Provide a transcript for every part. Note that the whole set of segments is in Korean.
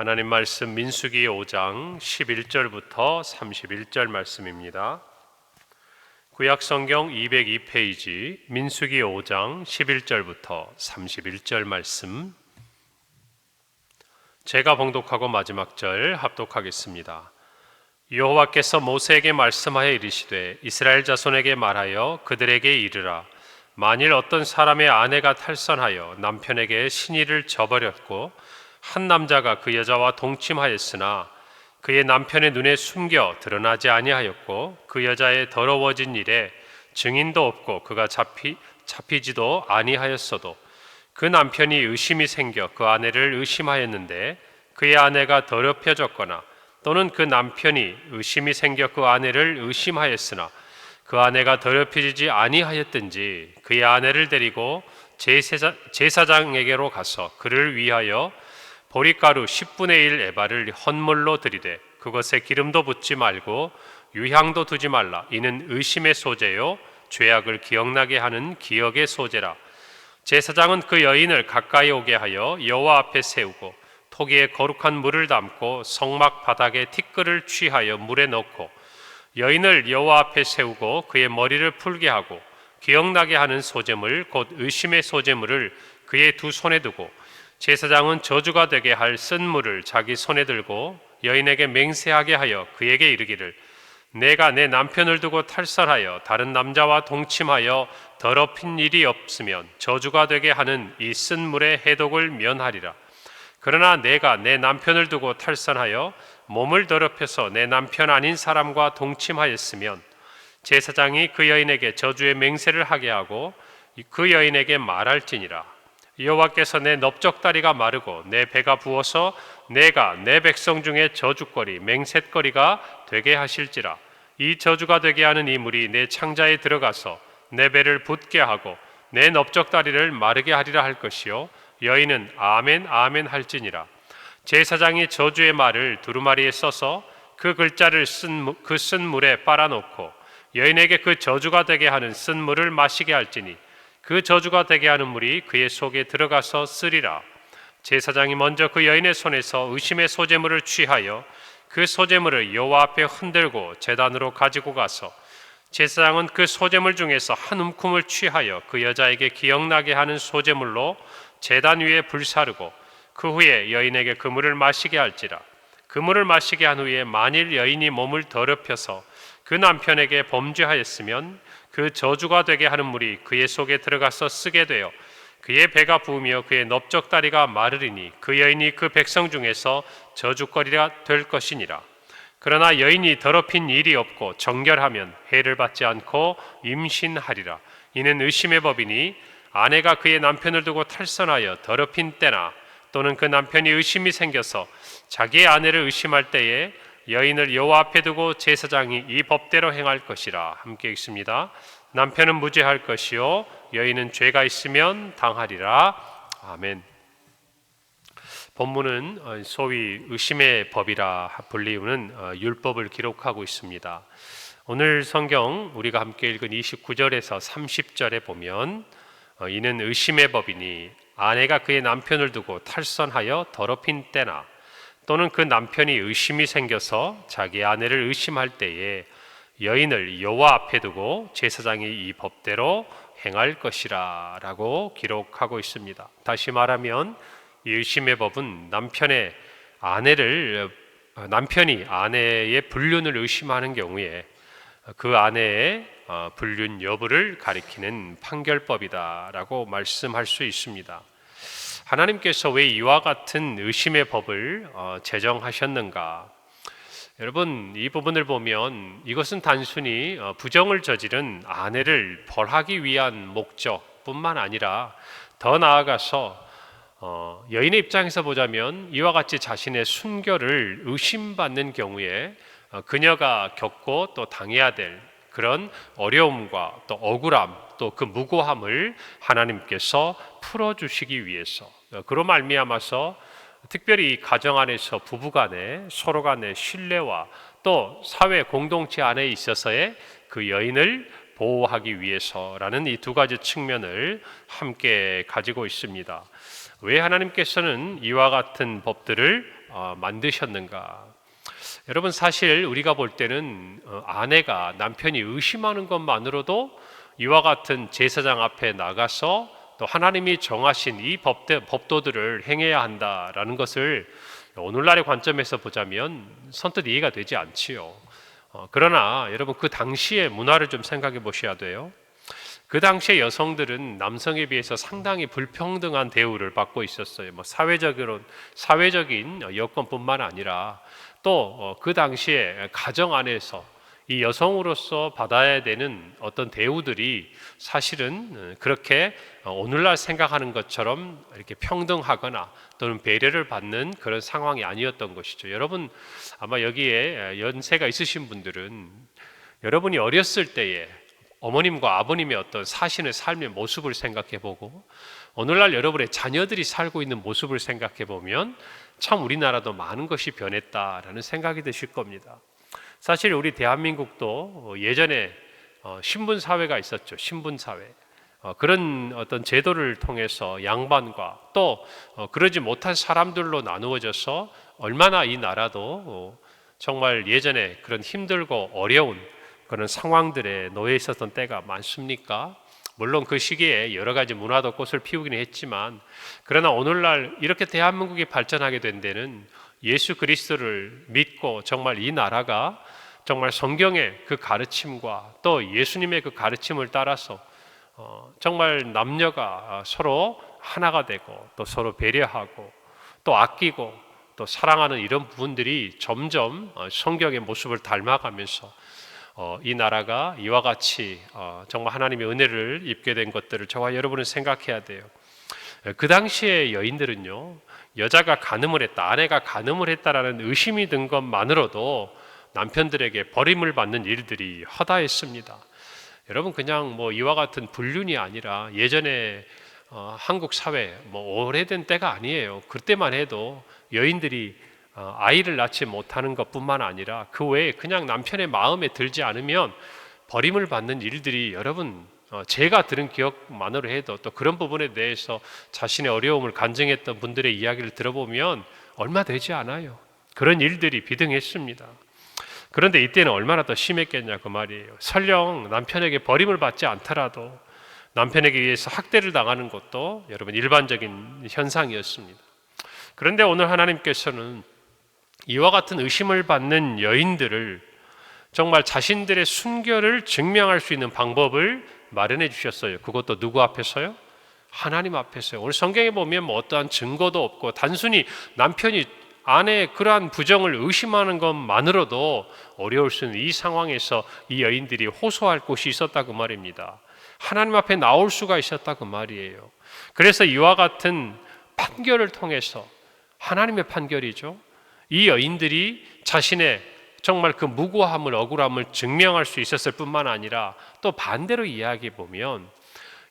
하나님 말씀 민수기 5장 11절부터 31절 말씀입니다. 구약 성경 202페이지 민수기 5장 11절부터 31절 말씀, 제가 봉독하고 마지막 절 합독하겠습니다. 여호와께서 모세에게 말씀하여 이르시되 이스라엘 자손에게 말하여 그들에게 이르라. 만일 어떤 사람의 아내가 탈선하여 남편에게 신의를 저버렸고 한 남자가 그 여자와 동침하였으나 그의 남편의 눈에 숨겨 드러나지 아니하였고 그 여자의 더러워진 일에 증인도 없고 그가 잡히지도 아니하였어도 그 남편이 의심이 생겨 그 아내를 의심하였는데 그의 아내가 더럽혀졌거나 또는 그 남편이 의심이 생겨 그 아내를 의심하였으나 그 아내가 더럽혀지지 아니하였든지 그의 아내를 데리고 제사장에게로 가서 그를 위하여 보리가루 10분의 1 에바를 헌물로 드리되 그것에 기름도 붓지 말고 유향도 두지 말라. 이는 의심의 소재요 죄악을 기억나게 하는 기억의 소재라. 제사장은 그 여인을 가까이 오게 하여 여호와 앞에 세우고 토기에 거룩한 물을 담고 성막 바닥에 티끌을 취하여 물에 넣고 여인을 여호와 앞에 세우고 그의 머리를 풀게 하고 기억나게 하는 소재물 곧 의심의 소재물을 그의 두 손에 두고 제사장은 저주가 되게 할 쓴 물을 자기 손에 들고 여인에게 맹세하게 하여 그에게 이르기를 내가 내 남편을 두고 탈선하여 다른 남자와 동침하여 더럽힌 일이 없으면 저주가 되게 하는 이 쓴 물의 해독을 면하리라. 그러나 내가 내 남편을 두고 탈선하여 몸을 더럽혀서 내 남편 아닌 사람과 동침하였으면 제사장이 그 여인에게 저주의 맹세를 하게 하고 그 여인에게 말할지니라. 여호와께서 내 넓적다리가 마르고 내 배가 부어서 내가 내 백성 중에 저주거리 맹셋거리가 되게 하실지라. 이 저주가 되게 하는 이 물이 내 창자에 들어가서 내 배를 붓게 하고 내 넓적다리를 마르게 하리라 할 것이요 여인은 아멘 아멘 할지니라. 제사장이 저주의 말을 두루마리에 써서 그 글자를 쓴 물에 빨아놓고 여인에게 그 저주가 되게 하는 쓴 물을 마시게 할지니 그 저주가 되게 하는 물이 그의 속에 들어가서 쓰리라. 제사장이 먼저 그 여인의 손에서 의심의 소재물을 취하여 그 소재물을 여호와 앞에 흔들고 제단으로 가지고 가서 제사장은 그 소재물 중에서 한 움큼을 취하여 그 여자에게 기억나게 하는 소재물로 제단 위에 불사르고 그 후에 여인에게 그 물을 마시게 할지라. 그 물을 마시게 한 후에 만일 여인이 몸을 더럽혀서 그 남편에게 범죄하였으면 그 저주가 되게 하는 물이 그의 속에 들어가서 쓰게 되어 그의 배가 부으며 그의 넓적다리가 마르리니 그 여인이 그 백성 중에서 저주거리가 될 것이니라. 그러나 여인이 더럽힌 일이 없고 정결하면 해를 받지 않고 임신하리라. 이는 의심의 법이니 아내가 그의 남편을 두고 탈선하여 더럽힌 때나 또는 그 남편이 의심이 생겨서 자기의 아내를 의심할 때에 여인을 여호와 앞에 두고 제사장이 이 법대로 행할 것이라. 함께 읽습니다. 남편은 무죄할 것이요 여인은 죄가 있으면 당하리라. 아멘. 본문은 소위 의심의 법이라 불리우는 율법을 기록하고 있습니다. 오늘 성경 우리가 함께 읽은 29절에서 30절에 보면 이는 의심의 법이니 아내가 그의 남편을 두고 탈선하여 더럽힌 때나 또는 그 남편이 의심이 생겨서 자기 아내를 의심할 때에 여인을 여호와 앞에 두고 제사장이 이 법대로 행할 것이라 라고 기록하고 있습니다. 다시 말하면 이 의심의 법은 남편이 아내의 불륜을 의심하는 경우에 그 아내의 불륜 여부를 가리키는 판결법이다 라고 말씀할 수 있습니다. 하나님께서 왜 이와 같은 의심의 법을 제정하셨는가? 여러분, 이 부분을 보면 이것은 단순히 부정을 저지른 아내를 벌하기 위한 목적뿐만 아니라 더 나아가서 여인의 입장에서 보자면 이와 같이 자신의 순결을 의심받는 경우에 그녀가 겪고 또 당해야 될 그런 어려움과 또 억울함 또 그 무고함을 하나님께서 풀어주시기 위해서 그로 말미암아서 특별히 가정 안에서 부부간에 서로 간의 신뢰와 또 사회 공동체 안에 있어서의 그 여인을 보호하기 위해서라는 이 두 가지 측면을 함께 가지고 있습니다. 왜 하나님께서는 이와 같은 법들을 만드셨는가? 여러분, 사실 우리가 볼 때는 아내가 남편이 의심하는 것만으로도 이와 같은 제사장 앞에 나가서 또 하나님이 정하신 이 법도들을 행해야 한다라는 것을 오늘날의 관점에서 보자면 선뜻 이해가 되지 않지요. 그러나 여러분, 그 당시의 문화를 좀 생각해 보셔야 돼요. 그 당시의 여성들은 남성에 비해서 상당히 불평등한 대우를 받고 있었어요. 사회적인 여건뿐만 아니라 또 그 당시에 가정 안에서 이 여성으로서 받아야 되는 어떤 대우들이 사실은 그렇게 오늘날 생각하는 것처럼 이렇게 평등하거나 또는 배려를 받는 그런 상황이 아니었던 것이죠. 여러분, 아마 여기에 연세가 있으신 분들은 여러분이 어렸을 때에 어머님과 아버님의 어떤 사시는 삶의 모습을 생각해 보고 오늘날 여러분의 자녀들이 살고 있는 모습을 생각해 보면 참 우리나라도 많은 것이 변했다라는 생각이 드실 겁니다. 사실 우리 대한민국도 예전에 신분사회가 있었죠. 신분사회. 그런 어떤 제도를 통해서 양반과 또 그러지 못한 사람들로 나누어져서 얼마나 이 나라도 정말 예전에 그런 힘들고 어려운 그런 상황들에 놓여 있었던 때가 많습니까? 물론 그 시기에 여러 가지 문화도 꽃을 피우기는 했지만 그러나 오늘날 이렇게 대한민국이 발전하게 된 데는 예수 그리스도를 믿고 정말 이 나라가 정말 성경의 그 가르침과 또 예수님의 그 가르침을 따라서 정말 남녀가 서로 하나가 되고 또 서로 배려하고 또 아끼고 또 사랑하는 이런 부분들이 점점 성경의 모습을 닮아가면서 이 나라가 이와 같이 정말 하나님의 은혜를 입게 된 것들을 저와 여러분은 생각해야 돼요. 그 당시의 여인들은요, 여자가 간음을 했다, 아내가 간음을 했다라는 의심이 든 것만으로도 남편들에게 버림을 받는 일들이 허다했습니다. 여러분, 그냥 이와 같은 불륜이 아니라 예전에 한국 사회 오래된 때가 아니에요. 그때만 해도 여인들이 아이를 낳지 못하는 것뿐만 아니라 그 외에 그냥 남편의 마음에 들지 않으면 버림을 받는 일들이 여러분 제가 들은 기억만으로 해도 또 그런 부분에 대해서 자신의 어려움을 간증했던 분들의 이야기를 들어보면 얼마 되지 않아요. 그런 일들이 비등했습니다. 그런데 이때는 얼마나 더 심했겠냐 그 말이에요. 설령 남편에게 버림을 받지 않더라도 남편에게 의해서 학대를 당하는 것도 여러분 일반적인 현상이었습니다. 그런데 오늘 하나님께서는 이와 같은 의심을 받는 여인들을 정말 자신들의 순결을 증명할 수 있는 방법을 마련해 주셨어요. 그것도 누구 앞에서요? 하나님 앞에서요. 오늘 성경에 보면 어떠한 증거도 없고 단순히 남편이 아내의 그러한 부정을 의심하는 것만으로도 어려울 수 있는 이 상황에서 이 여인들이 호소할 곳이 있었다 그 말입니다. 하나님 앞에 나올 수가 있었다 그 말이에요. 그래서 이와 같은 판결을 통해서 하나님의 판결이죠. 이 여인들이 자신의 정말 그 무고함을 억울함을 증명할 수 있었을 뿐만 아니라 또 반대로 이야기해 보면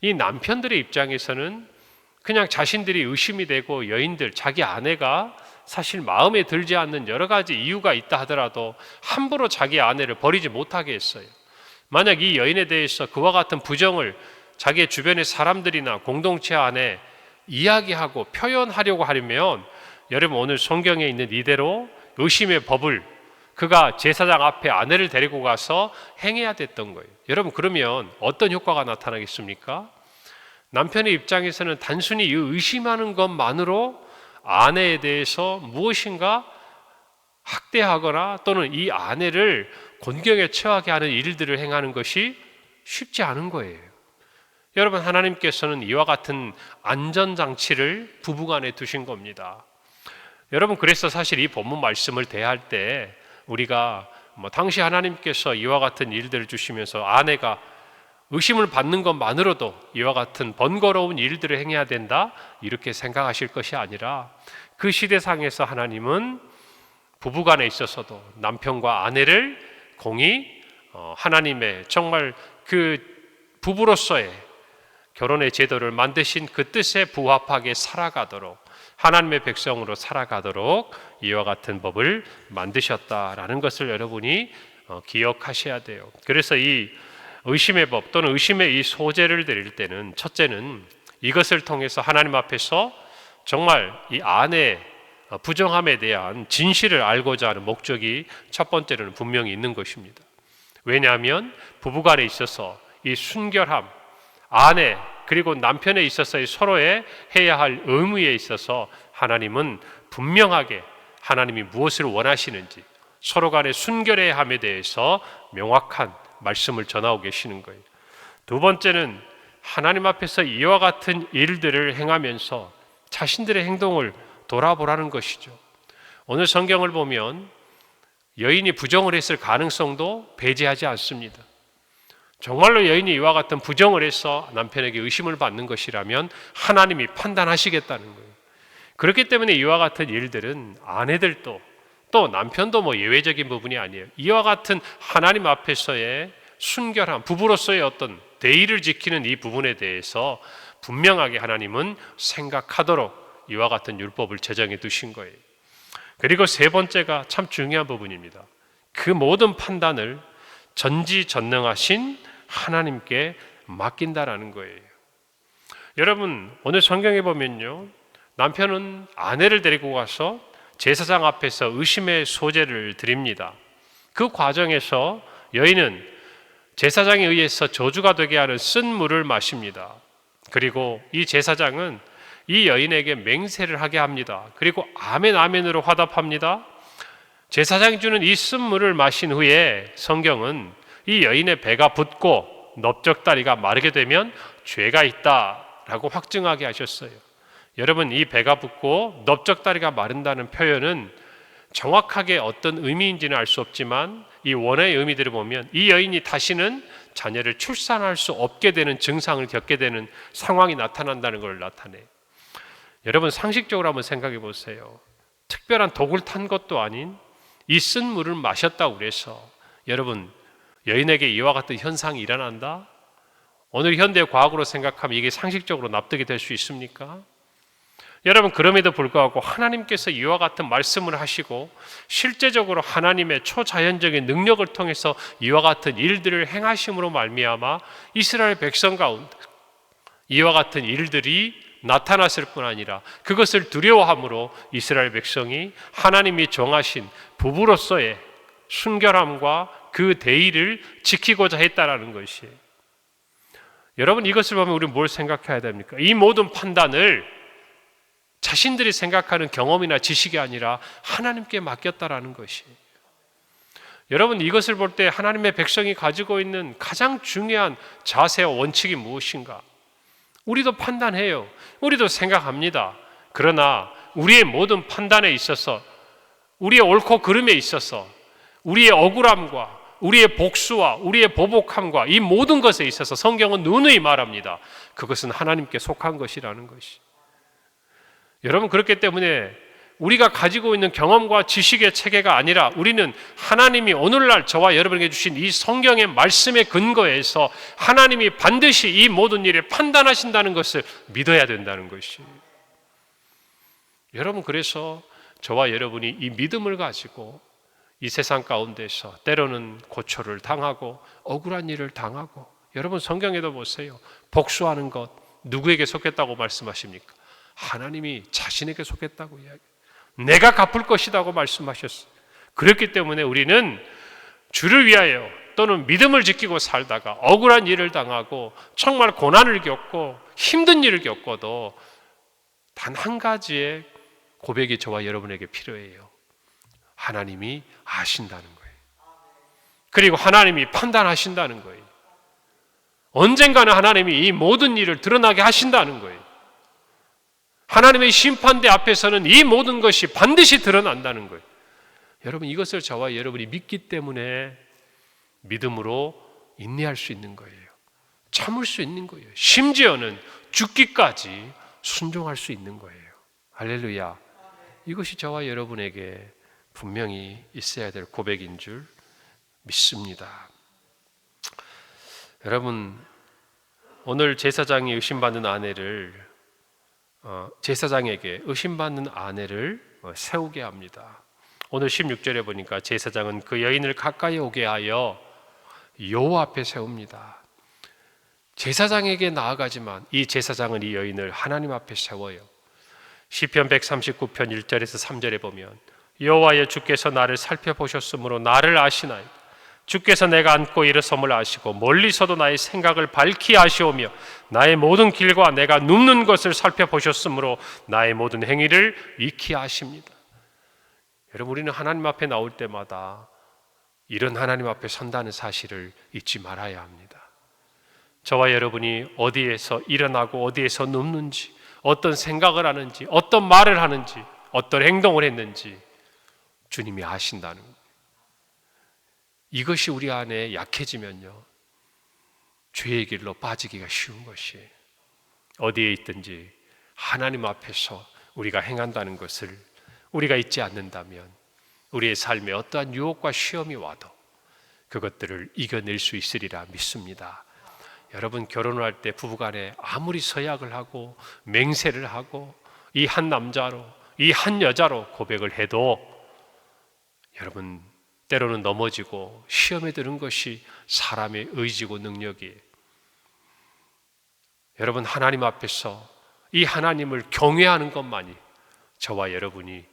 이 남편들의 입장에서는 그냥 자신들이 의심이 되고 여인들 자기 아내가 사실 마음에 들지 않는 여러 가지 이유가 있다 하더라도 함부로 자기 아내를 버리지 못하게 했어요. 만약 이 여인에 대해서 그와 같은 부정을 자기의 주변의 사람들이나 공동체 안에 이야기하고 표현하려고 하려면 여러분 오늘 성경에 있는 이대로 의심의 법을 그가 제사장 앞에 아내를 데리고 가서 행해야 됐던 거예요. 여러분 그러면 어떤 효과가 나타나겠습니까? 남편의 입장에서는 단순히 의심하는 것만으로 아내에 대해서 무엇인가 학대하거나 또는 이 아내를 곤경에 처하게 하는 일들을 행하는 것이 쉽지 않은 거예요. 여러분 하나님께서는 이와 같은 안전장치를 부부간에 두신 겁니다. 여러분 그래서 사실 이 본문 말씀을 대할 때 우리가 당시 하나님께서 이와 같은 일들을 주시면서 아내가 의심을 받는 것만으로도 이와 같은 번거로운 일들을 행해야 된다 이렇게 생각하실 것이 아니라 그 시대상에서 하나님은 부부간에 있어서도 남편과 아내를 공히 하나님의 정말 그 부부로서의 결혼의 제도를 만드신 그 뜻에 부합하게 살아가도록 하나님의 백성으로 살아가도록 이와 같은 법을 만드셨다라는 것을 여러분이 기억하셔야 돼요. 그래서 이 의심의 법 또는 의심의 이 소재를 드릴 때는 첫째는 이것을 통해서 하나님 앞에서 정말 이 아내의 부정함에 대한 진실을 알고자 하는 목적이 첫 번째로는 분명히 있는 것입니다. 왜냐하면 부부간에 있어서 이 순결함, 아내 그리고 남편에 있어서의 서로의 해야 할 의무에 있어서 하나님은 분명하게 하나님이 무엇을 원하시는지 서로 간의 순결의 함에 대해서 명확한 말씀을 전하고 계시는 거예요. 두 번째는 하나님 앞에서 이와 같은 일들을 행하면서 자신들의 행동을 돌아보라는 것이죠. 오늘 성경을 보면 여인이 부정을 했을 가능성도 배제하지 않습니다. 정말로 여인이 이와 같은 부정을 해서 남편에게 의심을 받는 것이라면 하나님이 판단하시겠다는 거예요. 그렇기 때문에 이와 같은 일들은 아내들도 또 남편도 예외적인 부분이 아니에요. 이와 같은 하나님 앞에서의 순결함, 부부로서의 어떤 대의를 지키는 이 부분에 대해서 분명하게 하나님은 생각하도록 이와 같은 율법을 제정해 두신 거예요. 그리고 세 번째가 참 중요한 부분입니다. 그 모든 판단을 전지전능하신 하나님께 맡긴다라는 거예요. 여러분, 오늘 성경에 보면요, 남편은 아내를 데리고 가서 제사장 앞에서 의심의 소재를 드립니다. 그 과정에서 여인은 제사장에 의해서 저주가 되게 하는 쓴 물을 마십니다. 그리고 이 제사장은 이 여인에게 맹세를 하게 합니다. 그리고 아멘 아멘으로 화답합니다. 제사장이 주는 이 쓴 물을 마신 후에 성경은 이 여인의 배가 붓고 넓적다리가 마르게 되면 죄가 있다라고 확증하게 하셨어요. 여러분, 이 배가 붓고 넓적다리가 마른다는 표현은 정확하게 어떤 의미인지는 알 수 없지만 이 원어의 의미들을 보면 이 여인이 다시는 자녀를 출산할 수 없게 되는 증상을 겪게 되는 상황이 나타난다는 걸 나타내요. 여러분, 상식적으로 한번 생각해 보세요. 특별한 독을 탄 것도 아닌 이 쓴 물을 마셨다고 그래서 여러분, 여인에게 이와 같은 현상이 일어난다? 오늘 현대 과학으로 생각하면 이게 상식적으로 납득이 될 수 있습니까? 여러분, 그럼에도 불구하고 하나님께서 이와 같은 말씀을 하시고 실제적으로 하나님의 초자연적인 능력을 통해서 이와 같은 일들을 행하심으로 말미암아 이스라엘 백성 가운데 이와 같은 일들이 나타났을 뿐 아니라 그것을 두려워함으로 이스라엘 백성이 하나님이 정하신 부부로서의 순결함과 그 대의를 지키고자 했다라는 것이에요. 여러분, 이것을 보면 우리는 뭘 생각해야 됩니까? 이 모든 판단을 자신들이 생각하는 경험이나 지식이 아니라 하나님께 맡겼다라는 것이에요. 여러분, 이것을 볼 때 하나님의 백성이 가지고 있는 가장 중요한 자세와 원칙이 무엇인가? 우리도 판단해요. 우리도 생각합니다. 그러나 우리의 모든 판단에 있어서, 우리의 옳고 그름에 있어서, 우리의 억울함과 우리의 복수와 우리의 보복함과 이 모든 것에 있어서 성경은 누누이 말합니다. 그것은 하나님께 속한 것이라는 것이. 여러분, 그렇기 때문에 우리가 가지고 있는 경험과 지식의 체계가 아니라 우리는 하나님이 오늘날 저와 여러분에게 주신 이 성경의 말씀의 근거에서 하나님이 반드시 이 모든 일을 판단하신다는 것을 믿어야 된다는 것이. 여러분, 그래서 저와 여러분이 이 믿음을 가지고 이 세상 가운데서 때로는 고초를 당하고 억울한 일을 당하고, 여러분 성경에도 보세요. 복수하는 것 누구에게 속했다고 말씀하십니까? 하나님이 자신에게 속했다고 이야기해요. 내가 갚을 것이라고 말씀하셨어요. 그렇기 때문에 우리는 주를 위하여 또는 믿음을 지키고 살다가 억울한 일을 당하고 정말 고난을 겪고 힘든 일을 겪어도 단 한 가지의 고백이 저와 여러분에게 필요해요. 하나님이 아신다는 거예요. 그리고 하나님이 판단하신다는 거예요. 언젠가는 하나님이 이 모든 일을 드러나게 하신다는 거예요. 하나님의 심판대 앞에서는 이 모든 것이 반드시 드러난다는 거예요. 여러분, 이것을 저와 여러분이 믿기 때문에 믿음으로 인내할 수 있는 거예요. 참을 수 있는 거예요. 심지어는 죽기까지 순종할 수 있는 거예요. 할렐루야. 이것이 저와 여러분에게 분명히 있어야 될 고백인 줄 믿습니다. 여러분, 오늘 제사장이 의심받는 아내를 제사장에게 의심받는 아내를 세우게 합니다. 오늘 16절에 보니까 제사장은 그 여인을 가까이 오게 하여 여호와 앞에 세웁니다. 제사장에게 나아가지만 이 제사장은 이 여인을 하나님 앞에 세워요. 시편 139편 1절에서 3절에 보면 여호와여 주께서 나를 살펴보셨으므로 나를 아시나이다. 주께서 내가 앉고 일어섬을 아시고 멀리서도 나의 생각을 밝히 아시오며 나의 모든 길과 내가 눕는 것을 살펴보셨으므로 나의 모든 행위를 익히 아십니다. 여러분, 우리는 하나님 앞에 나올 때마다 이런 하나님 앞에 선다는 사실을 잊지 말아야 합니다. 저와 여러분이 어디에서 일어나고 어디에서 눕는지, 어떤 생각을 하는지, 어떤 말을 하는지, 어떤 행동을 했는지 주님이 아신다는 거예요. 이것이 우리 안에 약해지면요, 죄의 길로 빠지기가 쉬운 것이에요. 어디에 있든지 하나님 앞에서 우리가 행한다는 것을 우리가 잊지 않는다면 우리의 삶에 어떠한 유혹과 시험이 와도 그것들을 이겨낼 수 있으리라 믿습니다. 여러분, 결혼을 할 때 부부간에 아무리 서약을 하고 맹세를 하고 이 한 남자로, 이 한 여자로 고백을 해도 여러분, 때로는 넘어지고 시험에 드는 것이 사람의 의지고 능력이에요. 여러분, 하나님 앞에서 이 하나님을 경외하는 것만이 저와 여러분이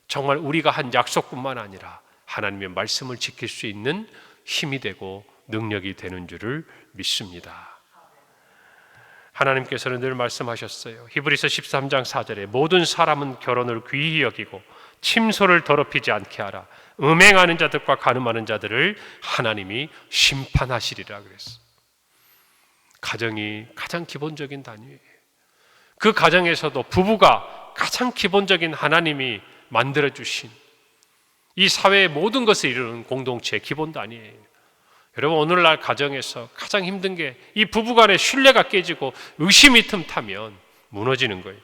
정말 우리가 한 약속뿐만 아니라 하나님의 말씀을 지킬 수 있는 힘이 되고 능력이 되는 줄을 믿습니다. 하나님께서는 늘 말씀하셨어요. 히브리서 13장 4절에 모든 사람은 결혼을 귀히 여기고 침소를 더럽히지 않게 하라. 음행하는 자들과 간음하는 자들을 하나님이 심판하시리라 그랬어. 가정이 가장 기본적인 단위예요. 그 가정에서도 부부가 가장 기본적인 하나님이 만들어주신 이 사회의 모든 것을 이루는 공동체의 기본 단위예요. 여러분, 오늘날 가정에서 가장 힘든 게 이 부부간의 신뢰가 깨지고 의심이 틈타면 무너지는 거예요.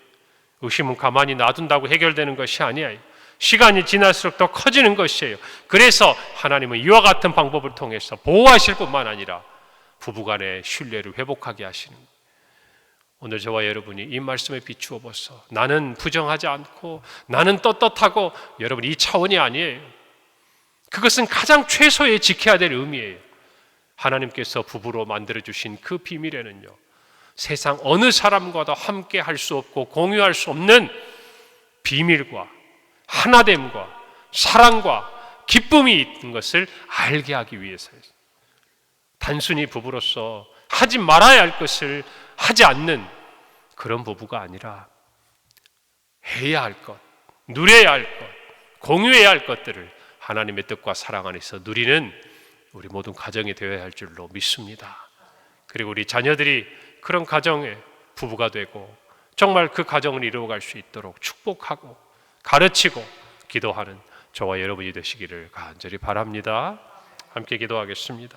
의심은 가만히 놔둔다고 해결되는 것이 아니에요. 시간이 지날수록 더 커지는 것이에요. 그래서 하나님은 이와 같은 방법을 통해서 보호하실 뿐만 아니라 부부간의 신뢰를 회복하게 하시는 거예요. 오늘 저와 여러분이 이 말씀에 비추어 보소. 나는 부정하지 않고 나는 떳떳하고, 여러분, 이 차원이 아니에요. 그것은 가장 최소의 지켜야 될 의미예요. 하나님께서 부부로 만들어주신 그 비밀에는요, 세상 어느 사람과도 함께 할 수 없고 공유할 수 없는 비밀과 하나됨과 사랑과 기쁨이 있는 것을 알게 하기 위해서요. 단순히 부부로서 하지 말아야 할 것을 하지 않는 그런 부부가 아니라 해야 할 것, 누려야 할 것, 공유해야 할 것들을 하나님의 뜻과 사랑 안에서 누리는 우리 모든 가정이 되어야 할 줄로 믿습니다. 그리고 우리 자녀들이 그런 가정의 부부가 되고 정말 그 가정을 이루어갈 수 있도록 축복하고 가르치고 기도하는 저와 여러분이 되시기를 간절히 바랍니다. 함께 기도하겠습니다.